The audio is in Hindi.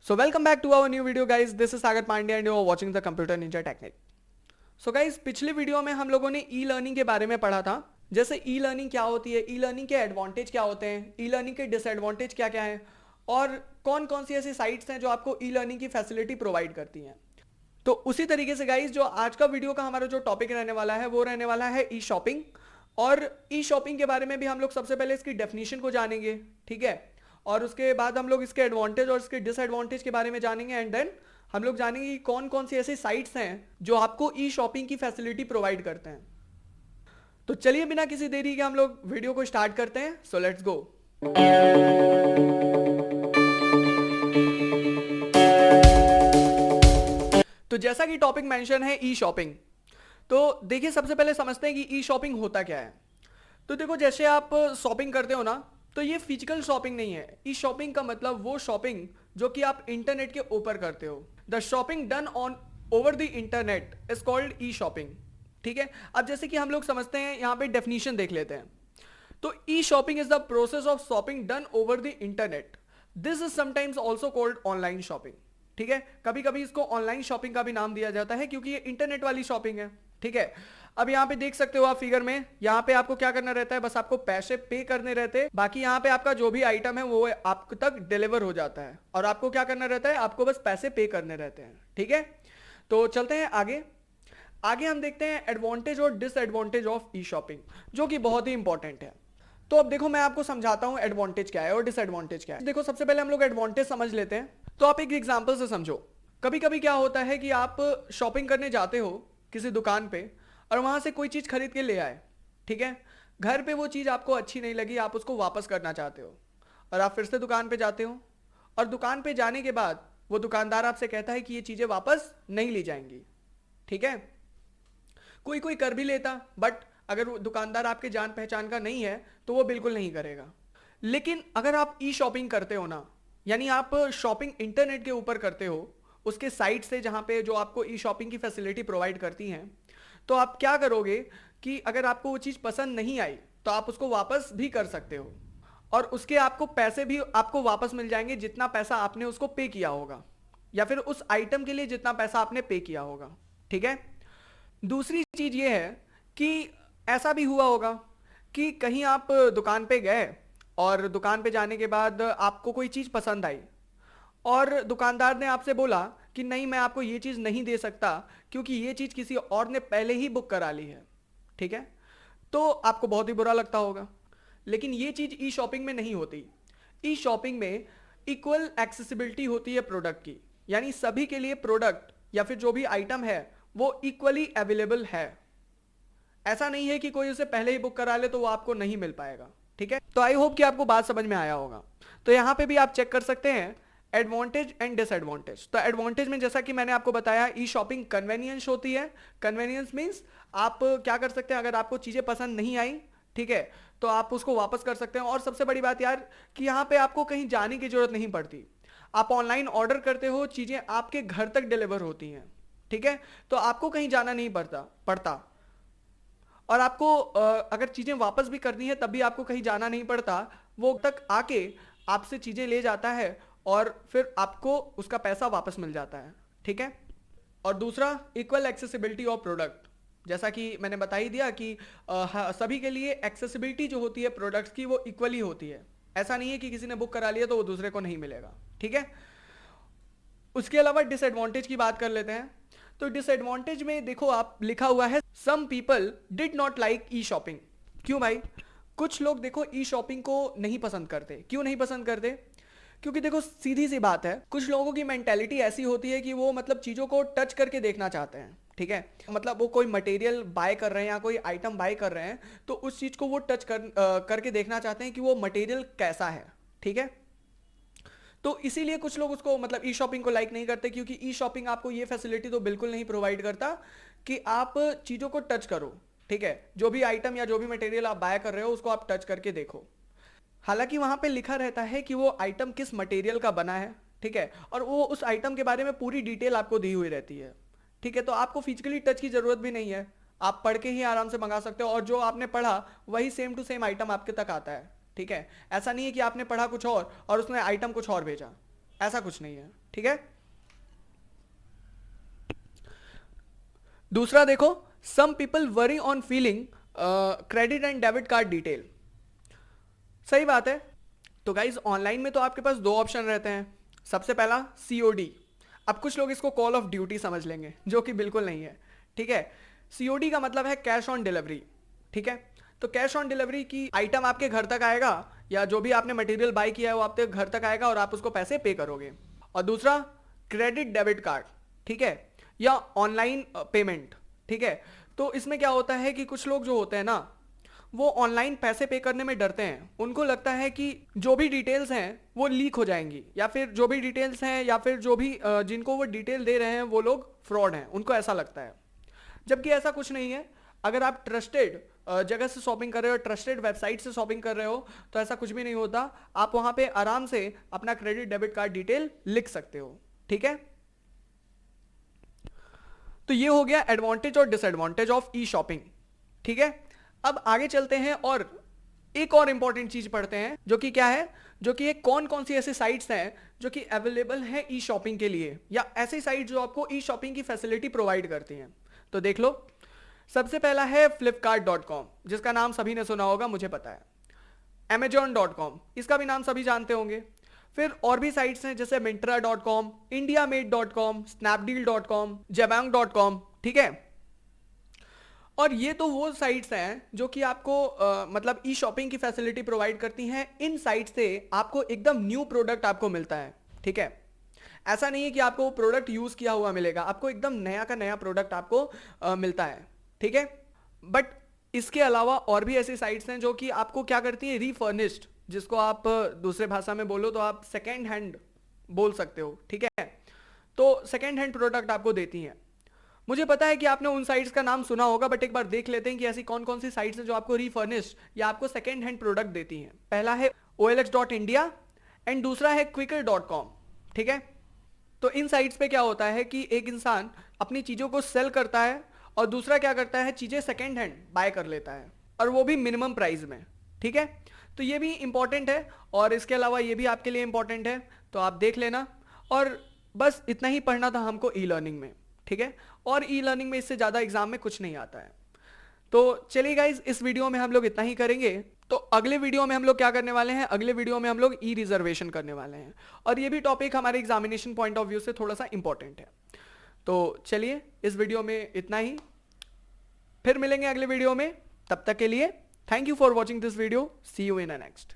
So welcome back to our new video guys. This is Sagar Pandey and you are watching the Computer Ninja Technique. So guys, पिछले वीडियो में हम लोगों ने ई लर्निंग के बारे में पढ़ा था। जैसे ई लर्निंग क्या होती है, ई लर्निंग के एडवांटेज क्या होते हैं, ई लर्निंग के डिसएडवांटेज क्या क्या हैं और कौन कौन सी ऐसी साइट्स हैं जो आपको ई लर्निंग की फैसिलिटी प्रोवाइड करती हैं। तो उसी तरीके से गाइज जो आज का वीडियो का हमारा जो टॉपिक रहने वाला है वो रहने वाला है ई शॉपिंग। और ई शॉपिंग के बारे में भी हम लोग सबसे पहले इसकी डेफिनेशन को जानेंगे, ठीक है, और उसके बाद हम लोग इसके एडवांटेज और इसके डिसएडवांटेज के बारे में जानेंगे एंड देन हम लोग जानेंगे कि कौन कौन सी ऐसी साइट्स हैं जो आपको ई शॉपिंग की फैसिलिटी प्रोवाइड करते हैं। तो चलिए बिना किसी देरी के हम लोग वीडियो को स्टार्ट करते हैं। So let's go. तो जैसा कि टॉपिक मेंशन है ई शॉपिंग, तो देखिए सबसे पहले समझते हैं कि ई शॉपिंग होता क्या है। तो देखो जैसे आप शॉपिंग करते हो ना, तो ये फिजिकल शॉपिंग नहीं है। ई शॉपिंग का मतलब वो शॉपिंग जो कि आप इंटरनेट के ऊपर करते हो। The shopping done on over the internet is called E shopping, ठीक है। अब जैसे कि हम लोग समझते हैं, यहाँ पे डेफिनेशन देख लेते हैं। तो e shopping is the process of shopping done over the internet. This is sometimes also called online shopping, ठीक है। कभी कभी इसको ऑनलाइन शॉपिंग का भी नाम दिया जाता है क्योंकि ये इंटरनेट वाली शॉपिंग है, ठीक है। अब यहाँ पे देख सकते हो आप फिगर में, यहाँ पे आपको क्या करना रहता है, बस आपको पैसे पे करने रहते हैं। बाकी यहाँ पे आपका जो भी आइटम है वो आप तक डिलीवर हो जाता है और आपको क्या करना रहता है, आपको बस पैसे पे करने रहते हैं, ठीक है। तो चलते हैं आगे। आगे हम देखते हैं एडवांटेज और डिसएडवांटेज ऑफ ई शॉपिंग, जो कि बहुत ही इंपॉर्टेंट है। तो अब देखो मैं आपको समझाता हूँ एडवांटेज क्या है और डिसएडवांटेज क्या है। देखो सबसे पहले हम लोग एडवांटेज समझ लेते हैं। तो आप एक एग्जाम्पल से समझो। कभी कभी क्या होता है कि आप शॉपिंग करने जाते हो किसी दुकान पे और वहां से कोई चीज खरीद के ले आए, ठीक है। घर पे वो चीज आपको अच्छी नहीं लगी, आप उसको वापस करना चाहते हो और आप फिर से दुकान पे जाते हो और दुकान पे जाने के बाद वो दुकानदार आपसे कहता है कि ये चीजें वापस नहीं ली जाएंगी, ठीक है। कोई कोई कर भी लेता, बट अगर वो दुकानदार आपके जान पहचान का नहीं है तो वो बिल्कुल नहीं करेगा। लेकिन अगर आप ई शॉपिंग करते हो ना, यानी आप शॉपिंग इंटरनेट के ऊपर करते हो, उसके साइट से जहां पे जो आपको ई शॉपिंग की फैसिलिटी प्रोवाइड करती हैं, तो आप क्या करोगे कि अगर आपको वो चीज़ पसंद नहीं आई तो आप उसको वापस भी कर सकते हो और उसके आपको पैसे भी आपको वापस मिल जाएंगे, जितना पैसा आपने उसको पे किया होगा या फिर उस आइटम के लिए जितना पैसा आपने पे किया होगा, ठीक है। दूसरी चीज़ ये है कि ऐसा भी हुआ होगा कि कहीं आप दुकान पे गए और दुकान पे जाने के बाद आपको कोई चीज़ पसंद आई और दुकानदार ने आपसे बोला कि नहीं, मैं आपको ये चीज़ नहीं दे सकता क्योंकि ये चीज़ किसी और ने पहले ही बुक करा ली है, ठीक है। तो आपको बहुत ही बुरा लगता होगा। लेकिन ये चीज़ ई शॉपिंग में नहीं होती। ई शॉपिंग में इक्वल एक्सेसिबिलिटी होती है प्रोडक्ट की, यानी सभी के लिए प्रोडक्ट या फिर जो भी आइटम है वो इक्वली अवेलेबल है। ऐसा नहीं है कि कोई उसे पहले ही बुक करा ले तो वो आपको नहीं मिल पाएगा, ठीक है। तो आई होप कि आपको बात समझ में आया होगा। तो यहाँ पे भी आप चेक कर सकते हैं एडवांटेज एंड डिसएडवांटेज। तो एडवांटेज में जैसा कि मैंने आपको बताया, ई शॉपिंग कन्वेनियंस होती है। कन्वेनियंस मीन्स आप क्या कर सकते हैं, अगर आपको चीज़ें पसंद नहीं आई, ठीक है, तो आप उसको वापस कर सकते हैं। और सबसे बड़ी बात यार कि यहाँ पे आपको कहीं जाने की जरूरत नहीं पड़ती। आप ऑनलाइन ऑर्डर करते हो, चीज़ें आपके घर तक डिलीवर होती हैं, ठीक है। तो आपको कहीं जाना नहीं पड़ता और आपको अगर चीज़ें वापस भी करनी है तब भी आपको कहीं जाना नहीं पड़ता। वो तक आके आपसे चीज़ें ले जाता है और फिर आपको उसका पैसा वापस मिल जाता है, ठीक है। और दूसरा इक्वल एक्सेसिबिलिटी ऑफ प्रोडक्ट, जैसा कि मैंने बता ही दिया कि सभी के लिए एक्सेसिबिलिटी जो होती है प्रोडक्ट्स की वो इक्वली होती है। ऐसा नहीं है कि किसी ने बुक करा लिया तो वो दूसरे को नहीं मिलेगा, ठीक है। उसके अलावा डिसएडवांटेज की बात कर लेते हैं। तो डिसएडवांटेज में देखो आप लिखा हुआ है some people did not like e shopping. क्यों भाई? कुछ लोग देखो ई शॉपिंग को नहीं पसंद करते। क्यों नहीं पसंद करते? क्योंकि देखो सीधी सी बात है, कुछ लोगों की मेंटेलिटी ऐसी होती है कि वो मतलब चीज़ों को टच करके देखना चाहते हैं, ठीक है। मतलब वो कोई मटेरियल बाय कर रहे हैं या कोई आइटम बाय कर रहे हैं तो उस चीज़ को वो टच करके देखना चाहते हैं कि वो मटेरियल कैसा है, ठीक है। तो इसीलिए कुछ लोग उसको मतलब ई शॉपिंग को लाइक नहीं करते, क्योंकि ई शॉपिंग आपको ये फैसिलिटी तो बिल्कुल नहीं प्रोवाइड करता कि आप चीज़ों को टच करो, ठीक है। जो भी आइटम या जो भी मटेरियल आप बाय कर रहे हो उसको आप टच करके देखो। हालांकि वहां पे लिखा रहता है कि वो आइटम किस मटेरियल का बना है, ठीक है, और वो उस आइटम के बारे में पूरी डिटेल आपको दी हुई रहती है, ठीक है। तो आपको फिजिकली टच की जरूरत भी नहीं है, आप पढ़ के ही आराम से मंगा सकते हो और जो आपने पढ़ा वही सेम टू सेम आइटम आपके तक आता है, ठीक है। ऐसा नहीं है कि आपने पढ़ा कुछ और उसने आइटम कुछ और भेजा, ऐसा कुछ नहीं है, ठीक है। दूसरा देखो, some people worry on feeling credit and debit card detail. सही बात है। तो गाइज ऑनलाइन में तो आपके पास दो ऑप्शन रहते हैं। सबसे पहला सीओडी। अब कुछ लोग इसको कॉल ऑफ ड्यूटी समझ लेंगे, जो कि बिल्कुल नहीं है, ठीक है। सीओडी का मतलब है कैश ऑन डिलीवरी, ठीक है। तो कैश ऑन डिलीवरी की आइटम आपके घर तक आएगा, या जो भी आपने मटेरियल बाय किया है वो आपके घर तक आएगा और आप उसको पैसे पे करोगे। और दूसरा क्रेडिट डेबिट कार्ड, ठीक है, या ऑनलाइन पेमेंट, ठीक है। तो इसमें क्या होता है कि कुछ लोग जो होते हैं ना, वो ऑनलाइन पैसे पे करने में डरते हैं। उनको लगता है कि जो भी डिटेल्स हैं वो लीक हो जाएंगी, या फिर जो भी डिटेल्स हैं, या फिर जो भी जिनको वो डिटेल दे रहे हैं वो लोग फ्रॉड हैं, उनको ऐसा लगता है। जबकि ऐसा कुछ नहीं है। अगर आप ट्रस्टेड जगह से शॉपिंग कर रहे हो, ट्रस्टेड वेबसाइट से शॉपिंग कर रहे हो, तो ऐसा कुछ भी नहीं होता। आप वहां पे आराम से अपना क्रेडिट डेबिट कार्ड डिटेल लिख सकते हो, ठीक है। तो ये हो गया एडवांटेज और डिसएडवांटेज ऑफ ई शॉपिंग, ठीक है। अब आगे चलते हैं और एक और इंपॉर्टेंट चीज पढ़ते हैं, जो कि क्या है, जो कि कौन कौन सी ऐसी साइट्स हैं जो कि अवेलेबल हैं ई शॉपिंग के लिए, या ऐसी साइट जो आपको ई शॉपिंग की फैसिलिटी प्रोवाइड करती हैं। तो देख लो, सबसे पहला है flipkart.com, जिसका नाम सभी ने सुना होगा, मुझे पता है। amazon.com, इसका भी नाम सभी जानते होंगे। फिर और भी साइट्स हैं जैसे myntra.com, indiamade.com, snapdeal.com, jabang.com, ठीक है। और ये तो वो साइट्स हैं जो कि आपको मतलब ई शॉपिंग की फैसिलिटी प्रोवाइड करती हैं। इन साइट से आपको एकदम न्यू प्रोडक्ट आपको मिलता है, ठीक है। ऐसा नहीं है कि आपको वो प्रोडक्ट यूज किया हुआ मिलेगा, आपको एकदम नया का नया प्रोडक्ट आपको मिलता है, ठीक है। बट इसके अलावा और भी ऐसी साइट्स हैं जो कि आपको क्या करती है, रीफर्निश्ड, जिसको आप दूसरे भाषा में बोलो तो आप सेकेंड हैंड बोल सकते हो, ठीक है। तो सेकेंड हैंड प्रोडक्ट आपको देती हैं। मुझे पता है कि आपने उन साइट्स का नाम सुना होगा, बट एक बार देख लेते हैं कि ऐसी कौन कौन सी साइट्स हैं जो आपको रीफर्निश्ड या आपको सेकेंड हैंड प्रोडक्ट देती हैं। पहला है OLX.India एंड दूसरा है Quicker.com, ठीक है। तो इन साइट्स पे क्या होता है कि एक इंसान अपनी चीज़ों को सेल करता है और दूसरा क्या करता है, चीज़ें सेकेंड हैंड बाय कर लेता है, और वो भी मिनिमम प्राइस में, ठीक है। तो ये भी इंपॉर्टेंट है, और इसके अलावा ये भी आपके लिए इंपॉर्टेंट है, तो आप देख लेना। और बस इतना ही पढ़ना था हमको ई लर्निंग में, ठीक है। और ई लर्निंग में इससे ज़्यादा एग्जाम में कुछ नहीं आता है। तो चलिए गाइज, इस वीडियो में हम लोग इतना ही करेंगे। तो अगले वीडियो में हम लोग क्या करने वाले हैं, अगले वीडियो में हम लोग ई रिजर्वेशन करने वाले हैं, और ये भी टॉपिक हमारे एग्जामिनेशन पॉइंट ऑफ व्यू से थोड़ा सा इंपॉर्टेंट है। तो चलिए, इस वीडियो में इतना ही, फिर मिलेंगे अगले वीडियो में। तब तक के लिए thank you for watching this video, see you in a next.